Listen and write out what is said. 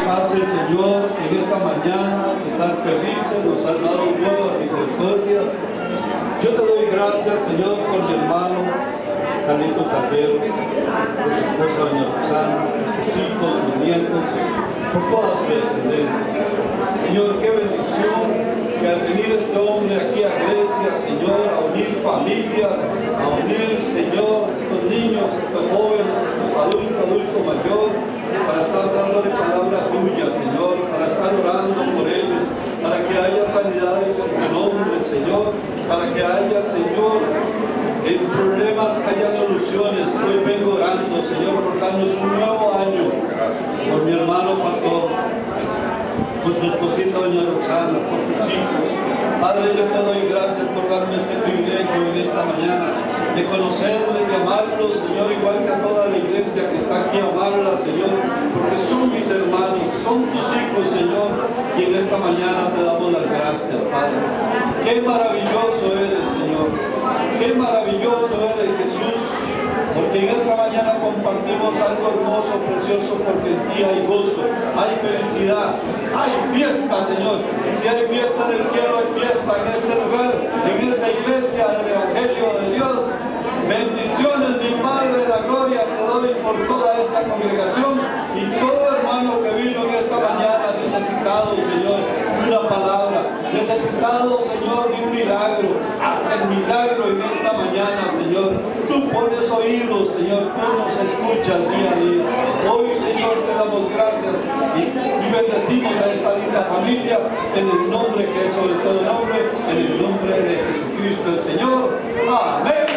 hace, Señor, en esta mañana estar felices, nos has dado nuevas misericordias. Yo te doy gracias, Señor, por mi hermano Carlitos Alvero, por su esposa doña Rosana, por sus hijos, sus nietos, por toda su descendencia. Señor, qué bendición que al venir este hombre aquí a Grecia, Señor, a unir familias, a unir, Señor, estos niños, estos jóvenes, estos adultos mayores, para estar dándole palabra tuya, Señor, para estar orando por ellos, para que haya sanidades en tu nombre, Señor, para que haya, Señor, en problemas haya soluciones. Hoy vengo orando, Señor, por darnos un nuevo año, por mi hermano pastor, por su esposita doña Roxana, por sus hijos. Padre, yo te doy gracias por darme este privilegio en esta mañana de conocerle, de amarlo, Señor, igual que a toda la iglesia que está aquí, amarla, Señor, porque son mis hermanos, son tus hijos, Señor, y en esta mañana te damos las gracias, Padre. Qué maravilloso eres, Señor, qué maravilloso eres, Jesús, porque en esta mañana compartimos algo hermoso, precioso, porque en ti hay gozo, hay felicidad, hay fiesta, Señor. Y si hay fiesta en el cielo, hay fiesta en este lugar, en esta iglesia del Evangelio de Dios. Bendiciones, mi Padre, la gloria te doy por toda esta congregación y todo hermano que vino en esta mañana necesitado, Señor, de una palabra, necesitado, Señor, de un milagro. Haz el milagro en esta mañana, Señor. Tú pones oídos, Señor, tú nos escuchas día a día. Hoy, Señor, te damos gracias y bendecimos a esta linda familia en el nombre que es sobre todo nombre, en el nombre de Jesucristo el Señor. Amén.